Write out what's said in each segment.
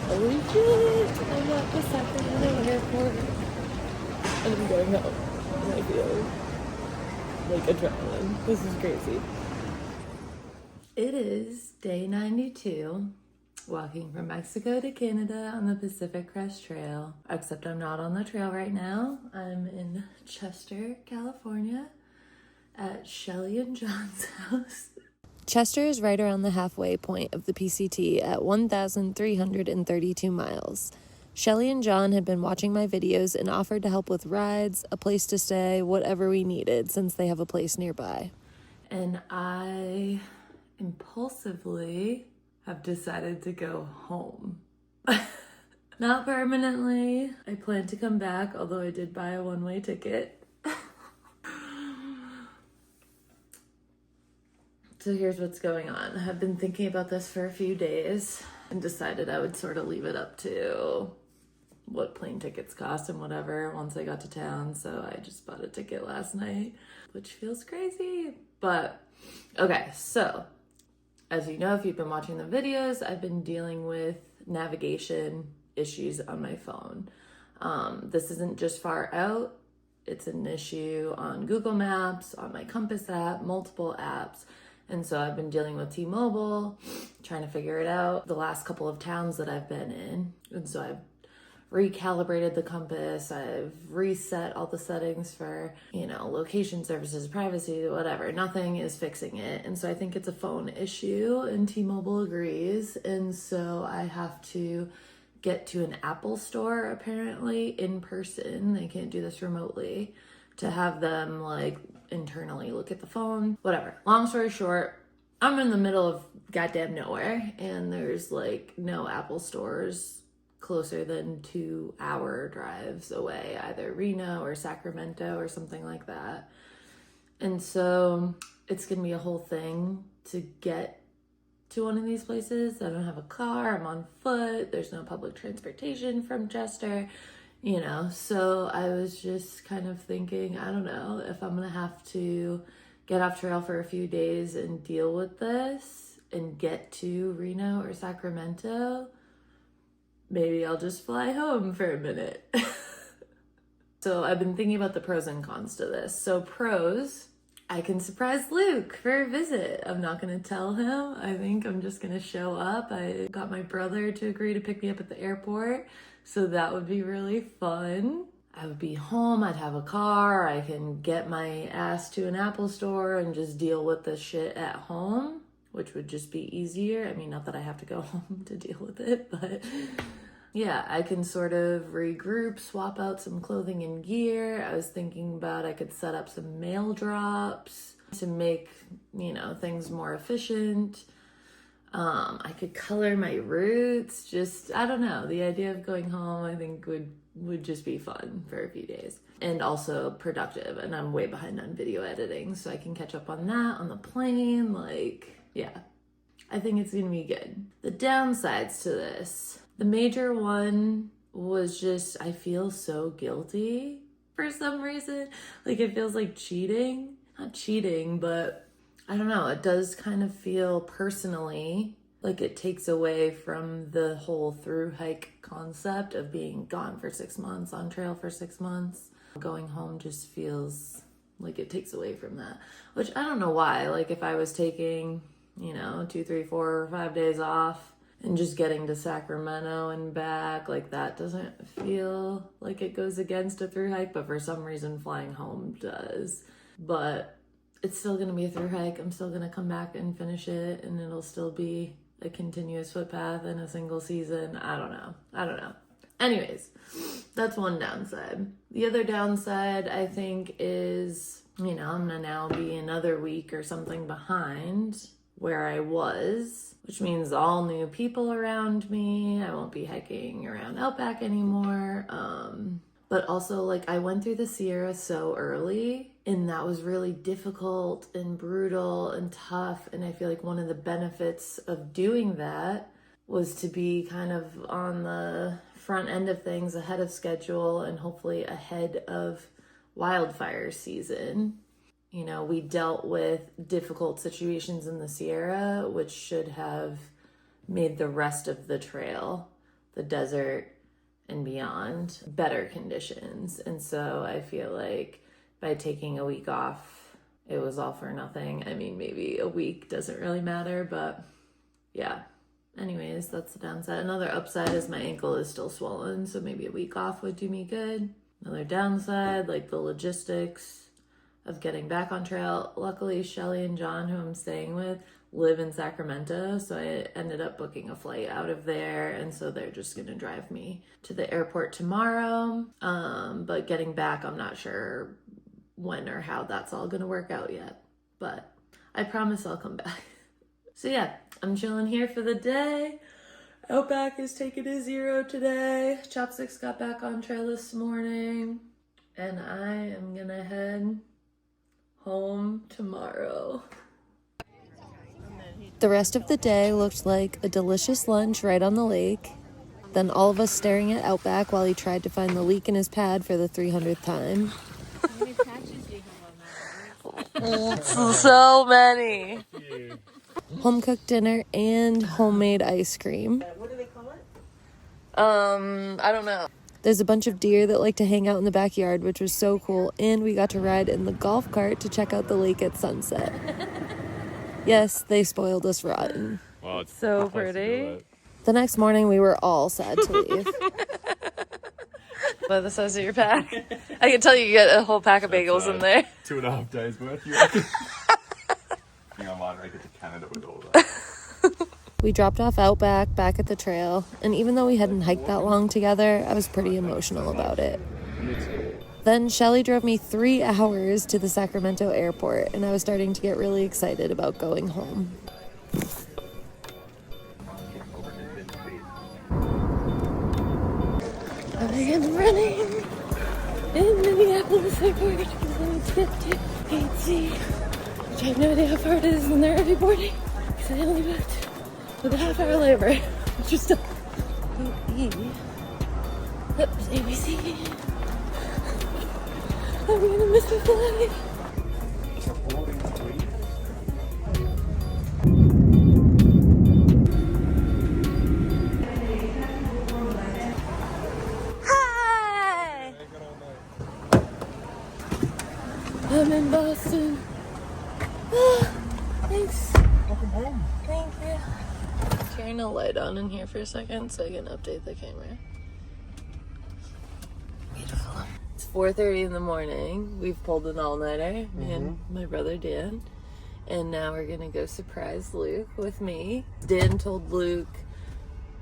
Holy shit! I'm at the Sacramento airport and I'm going home. And I feel like adrenaline. This is crazy. It is day 92, walking from Mexico to Canada on the Pacific Crest Trail. Except I'm not on the trail right now. I'm in Chester, California at Shelly and John's house. Chester is right around the halfway point of the PCT at 1,332 miles. Shelly and John had been watching my videos and offered to help with rides, a place to stay, whatever we needed, since they have a place nearby. And I impulsively have decided to go home. Not permanently. I plan to come back, although I did buy a one-way ticket. So here's what's going on. I've been thinking about this for a few days and decided I would sort of leave it up to what plane tickets cost and whatever once I got to town. So I just bought a ticket last night, which feels crazy. But okay, so as you know, if you've been watching the videos, I've been dealing with navigation issues on my phone. This isn't just far out. It's an issue on Google Maps, on my Compass app, multiple apps. And so I've been dealing with T-Mobile, trying to figure it out the last couple of towns that I've been in. And so I've recalibrated the compass. I've reset all the settings for, location services, privacy, whatever. Nothing is fixing it. And so I think it's a phone issue and T-Mobile agrees. And so I have to get to an Apple store apparently in person. They can't do this remotely, to have them internally look at the phone, whatever. Long story short, I'm in the middle of goddamn nowhere and there's no Apple stores closer than 2-hour drives away, either Reno or Sacramento or something like that. And so it's gonna be a whole thing to get to one of these places. I don't have a car, I'm on foot, there's no public transportation from Chester. So I was just kind of thinking, I don't know, if I'm gonna have to get off trail for a few days and deal with this and get to Reno or Sacramento, maybe I'll just fly home for a minute. So I've been thinking about the pros and cons to this. So pros, I can surprise Luke for a visit. I'm not gonna tell him. I think I'm just gonna show up. I got my brother to agree to pick me up at the airport. So that would be really fun. I would be home, I'd have a car, I can get my ass to an Apple store and just deal with the shit at home, which would just be easier. I mean, not that I have to go home to deal with it, but yeah, I can sort of regroup, swap out some clothing and gear. I was thinking about I could set up some mail drops to make, things more efficient. I could color my routes. I don't know. The idea of going home, I think would just be fun for a few days and also productive. And I'm way behind on video editing, so I can catch up on that on the plane. Yeah, I think it's gonna be good. The downsides to this, the major one was just, I feel so guilty for some reason. It feels like cheating. Not cheating, but I don't know, it does kind of feel personally like it takes away from the whole Thruhike concept of being gone for 6 months, on trail for 6 months. Going home just feels like it takes away from that, which I don't know why. If I was taking, 2, 3, 4, or 5 days off and just getting to Sacramento and back, that doesn't feel like it goes against a Thruhike, but for some reason flying home does. But it's still gonna be a Thruhike. I'm still gonna come back and finish it, and it'll still be a continuous footpath in a single season. I don't know. Anyways, that's one downside. The other downside, I think, is, I'm gonna now be another week or something behind where I was, which means all new people around me. I won't be hiking around Outback anymore. But also, I went through the Sierra so early, and that was really difficult and brutal and tough. And I feel like one of the benefits of doing that was to be kind of on the front end of things, ahead of schedule, and hopefully ahead of wildfire season. We dealt with difficult situations in the Sierra, which should have made the rest of the trail the desert and beyond, better conditions. And so I feel like by taking a week off, it was all for nothing. I mean, maybe a week doesn't really matter, but yeah. Anyways, that's the downside. Another upside is my ankle is still swollen, so maybe a week off would do me good. Another downside, like the logistics of getting back on trail. Luckily, Shelly and John, who I'm staying with, live in Sacramento, so I ended up booking a flight out of there, and so they're just gonna drive me to the airport tomorrow. But getting back, I'm not sure when or how that's all gonna work out yet, but I promise I'll come back. So yeah, I'm chilling here for the day. Outback is taking a 0 today. Chopsticks got back on trail this morning, and I am gonna head home tomorrow. The rest of the day looked like a delicious lunch right on the lake. Then all of us staring at Outback while he tried to find the leak in his pad for the 300th time. How many patches do you have on that? So many. Home-cooked dinner and homemade ice cream. What do they call it? I don't know. There's a bunch of deer that like to hang out in the backyard, which was so cool. And we got to ride in the golf cart to check out the lake at sunset. Yes, they spoiled us rotten. Wow, it's So pretty. The next morning, we were all sad to leave. By the size of your pack. I can tell you get a whole pack of bagels in there. 2.5 days worth. You reckon? Think I'm on right to Canada with all that. We dropped off Outback back at the trail, and even though we hadn't hiked that long together, I was pretty emotional about it. Then Shelly drove me 3 hours to the Sacramento airport, and I was starting to get really excited about going home. I began running in Minneapolis airport because I need to get to Gate C, which I have no idea how far it is, and they're already boarding because I only booked with a half-hour layover, which is still E. Oops, ABC. I'm gonna miss my flight. Hi! I'm in Boston. Thanks. Welcome home. Thank you. Turn a light on in here for a second so I can update the camera. Beautiful. It's 4:30 in the morning. We've pulled an all-nighter, me and my brother Dan. And now we're gonna go surprise Luke with me. Dan told Luke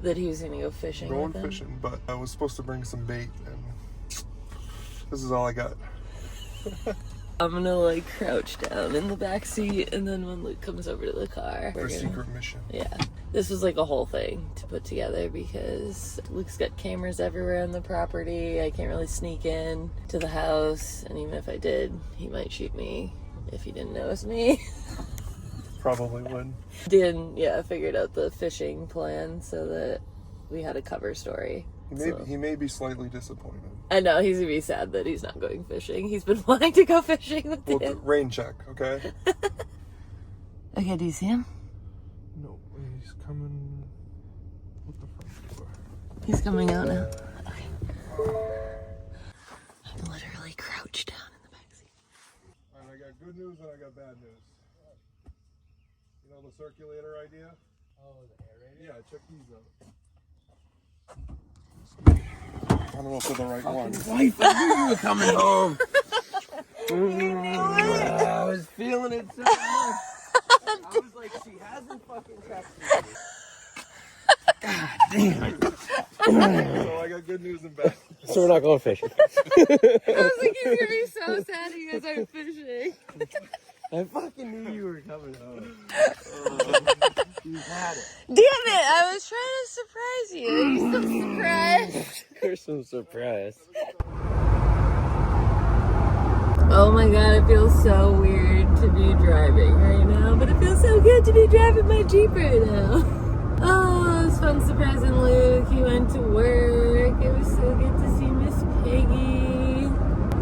that he was gonna go fishing Going with him. fishing, but I was supposed to bring some bait, and this is all I got. I'm gonna like crouch down in the back seat, and then when Luke comes over to the car, For we're a gonna... secret mission. Yeah. This was like a whole thing to put together because Luke's got cameras everywhere on the property. I can't really sneak in to the house, and even if I did, he might shoot me if he didn't know it was me. Probably would. Dan, figured out the fishing plan so that we had a cover story. He may be slightly disappointed. I know, he's gonna be sad that he's not going fishing. He's been wanting to go fishing with Well, Dan. rain check, okay? Okay, do you see him? No, he's coming with the front door. He's coming out now. Okay. I'm literally crouched down in the backseat. Alright, I got good news and I got bad news. You know the circulator idea? Oh, the aerator? Yeah, check these out. I don't know if they're the right ones. Wife, I knew you were coming home. I was feeling it so much. I was like, she hasn't fucking texted me. God damn. So I got good news and bad news. So we're not going fishing. I was like, he's gonna be so sad you guys aren't fishing. I fucking knew you were coming home. You had it. Damn it, I was trying to surprise you. You're so surprised. You're so surprised. Oh my god, it feels so weird to be driving right now, but it feels so good to be driving my Jeep right now. Oh, it was fun surprising Luke. He went to work. It was so good to see Miss Piggy.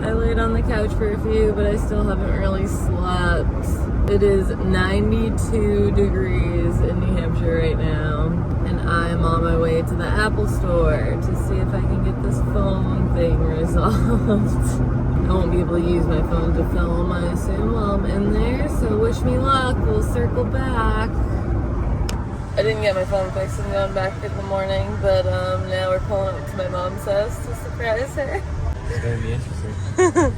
I laid on the couch for a few, but I still haven't really slept. It is 92 degrees in New Hampshire right now, and I'm on my way to the Apple store to see if I can get this phone thing resolved. I won't be able to use my phone to film, I assume, while I'm in there, so wish me luck. We'll circle back. I didn't get my phone fixed and going back in the morning, but now we're pulling up to my mom's house to surprise her. It's gonna be interesting.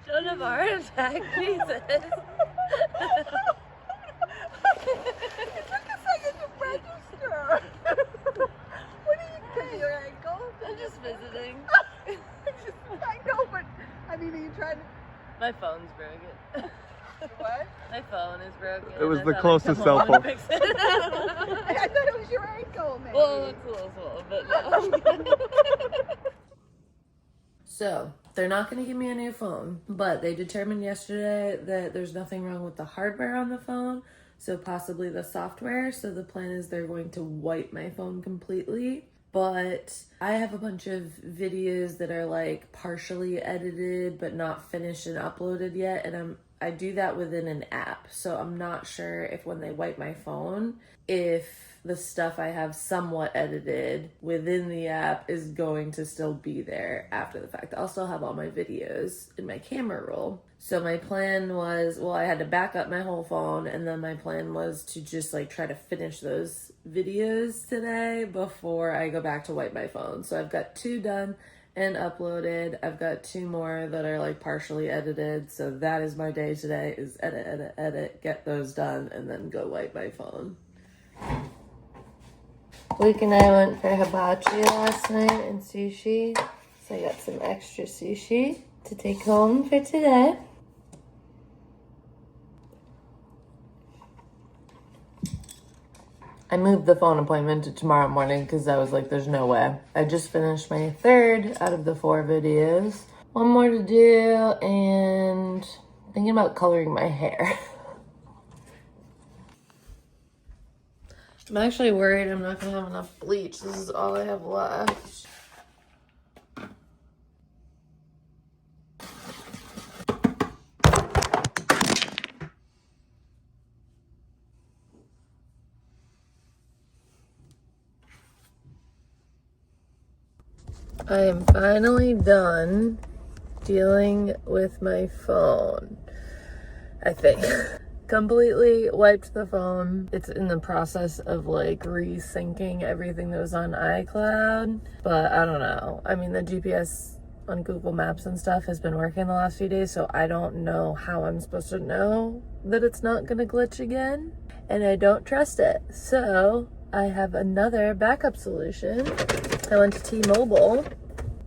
Don't have a heart attack, Jesus. It took a second to register. What are you doing, your ankle? I'm just visiting. I know, but I mean, are you trying to... My phone's broken. What? My phone is broken. It was I the thought I'd closest come cell home and phone. fix it. I thought it was your ankle, man. Well, it's a little swollen, but no. So, they're not going to give me a new phone, but they determined yesterday that there's nothing wrong with the hardware on the phone, so possibly the software. So the plan is they're going to wipe my phone completely. But I have a bunch of videos that are like partially edited but not finished and uploaded yet, and I do that within an app. So I'm not sure if when they wipe my phone, if the stuff I have somewhat edited within the app is going to still be there after the fact. I'll still have all my videos in my camera roll. So my plan was, well, I had to back up my whole phone, and then my plan was to just like try to finish those videos today before I go back to wipe my phone. So I've got 2 done and uploaded. I've got 2 more that are like partially edited. So that is my day today, is edit, get those done, and then go wipe my phone. Luke and I went for hibachi last night and sushi. So I got some extra sushi to take home for today. I moved the phone appointment to tomorrow morning because I was like, there's no way. I just finished my 3rd out of the 4 videos. 1 more to do, and thinking about coloring my hair. I'm actually worried I'm not going to have enough bleach. This is all I have left. I am finally done dealing with my phone, I think. Completely wiped the phone. It's in the process of like resyncing everything that was on iCloud, but I don't know. I mean, the GPS on Google Maps and stuff has been working the last few days, so I don't know how I'm supposed to know that it's not gonna glitch again, and I don't trust it. So I have another backup solution. I went to T-Mobile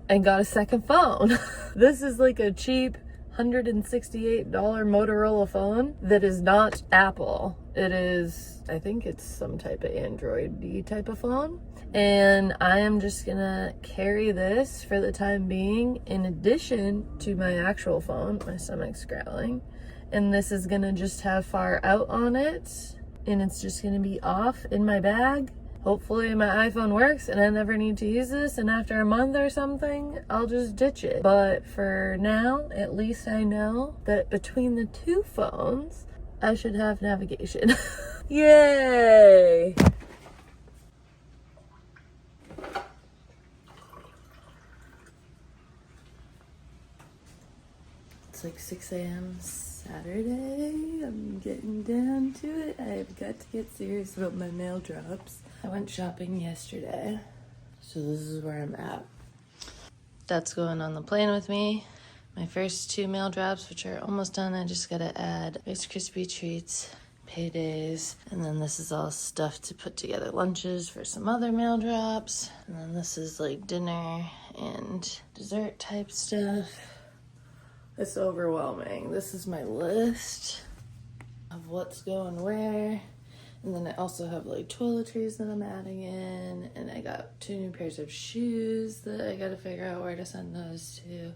and got a second phone. This is like a cheap $168 Motorola phone that is not Apple. It is, I think it's some type of Android-y type of phone. And I am just gonna carry this for the time being in addition to my actual phone. My stomach's growling. And this is gonna just have far out on it. And it's just gonna be off in my bag. Hopefully my iPhone works and I never need to use this, and after a month or something, I'll just ditch it. But for now, at least I know that between the 2 phones, I should have navigation. Yay! It's like 6 a.m. Saturday. I'm getting down to it. I've got to get serious about my mail drops. I went shopping yesterday, so this is where I'm at. That's going on the plane with me. My first 2 mail drops, which are almost done. I just gotta add Rice Krispie treats, paydays, and then this is all stuff to put together lunches for some other mail drops. And then this is like dinner and dessert type stuff. It's overwhelming. This is my list of what's going where. And then I also have like toiletries that I'm adding in, and I got 2 new pairs of shoes that I gotta figure out where to send those to.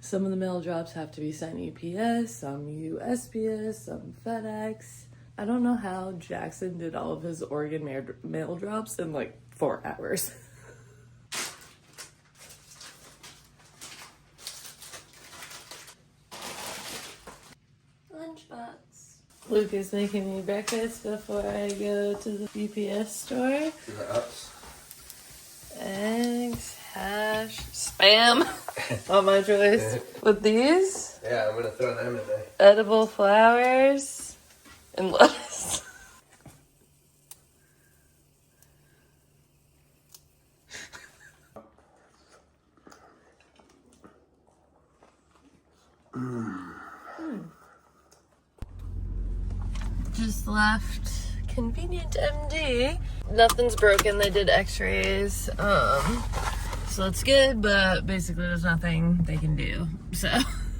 Some of the mail drops have to be sent UPS, some USPS, some FedEx. I don't know how Jackson did all of his Oregon mail drops in like 4 hours. Lunchbox. Luke is making me breakfast before I go to the UPS store. Eggs, hash, spam on my choice. With these, Yeah, I'm gonna throw them in there. edible flowers, and lettuce. Just left Convenient MD. Nothing's broken. They did x-rays. So that's good, but basically there's nothing they can do. So,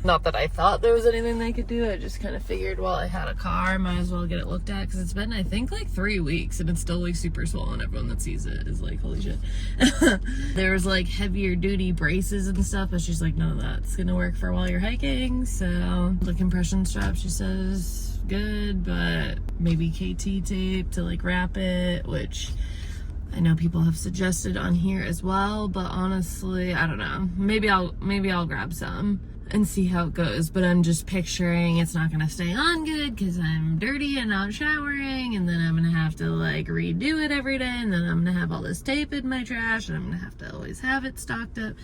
not that I thought there was anything they could do. I just kind of figured while I had a car, I might as well get it looked at, because it's been, I think, like 3 weeks and it's still like super swollen. Everyone that sees it is like, holy shit. There was like heavier duty braces and stuff, but she's like, no, that's gonna work for while you're hiking. So the compression strap, she says, good, but maybe KT tape to like wrap it, which I know people have suggested on here as well, but honestly, I don't know. Maybe I'll grab some and see how it goes, but I'm just picturing it's not gonna stay on good because I'm dirty and not showering, and then I'm gonna have to like redo it every day, and then I'm gonna have all this tape in my trash, and I'm gonna have to always have it stocked up.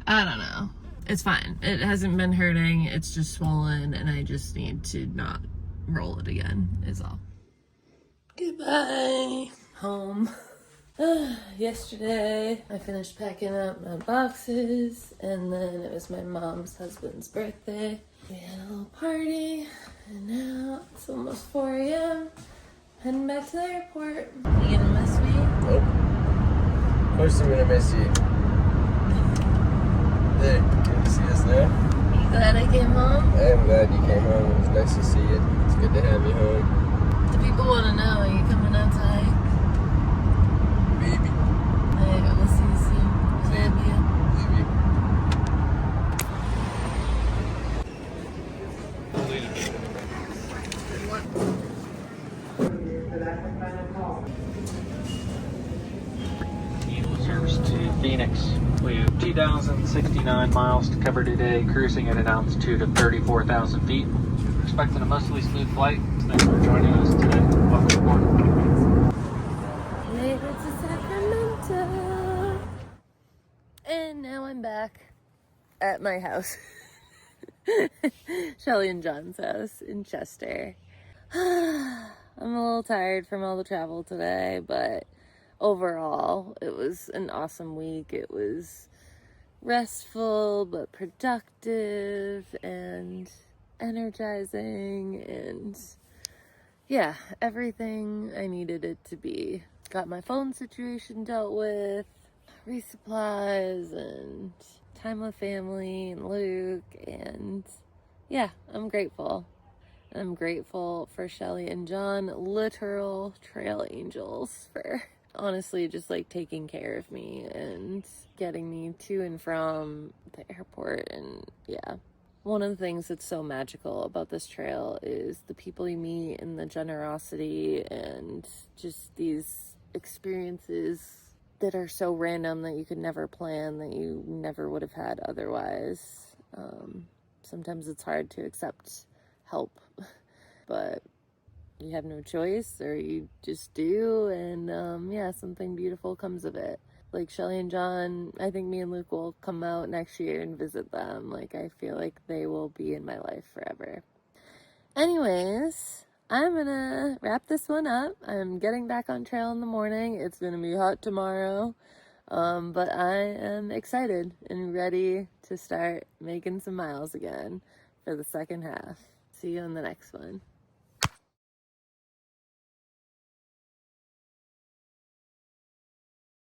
I don't know. It's fine. It hasn't been hurting. It's just swollen, and I just need to not roll it again is all. Goodbye. Home. Yesterday I finished packing up my boxes, and then it was my mom's husband's birthday. We had a little party, and now it's almost 4 a.m. Heading back to the airport. You gonna miss me? Nope. Of course I'm gonna miss you. There, good to see us now. You glad I came home? I am glad you came home. It was nice to see you. It's good to have you home. Do people want to know, are you coming out to hike? Baby. Hey, we'll see you soon. Love you. Baby. Service to Phoenix. We have 2,069 miles to cover today, cruising at an altitude of 34,000 feet. We're expecting a mostly smooth flight. Thanks for joining us today. Welcome aboard. Made it to Sacramento. And now I'm back at my house. Shelly and John's house in Chester. I'm a little tired from all the travel today, but overall, it was an awesome week. It was restful, but productive and energizing, and yeah, everything I needed it to be. Got my phone situation dealt with, resupplies, and time with family and Luke, and yeah, I'm grateful. I'm grateful for Shelly and John, literal trail angels, for honestly just like taking care of me and getting me to and from the airport. And yeah, one of the things that's so magical about this trail is the people you meet and the generosity and just these experiences that are so random that you could never plan, that you never would have had otherwise. Sometimes it's hard to accept help, but you have no choice, or you just do, and yeah, something beautiful comes of it. Like Shelly and John, I think me and Luke will come out next year and visit them. Like, I feel like they will be in my life forever. Anyways, I'm gonna wrap this one up. I'm getting back on trail in the morning. It's gonna be hot tomorrow, but I am excited and ready to start making some miles again for the second half. See you in the next one.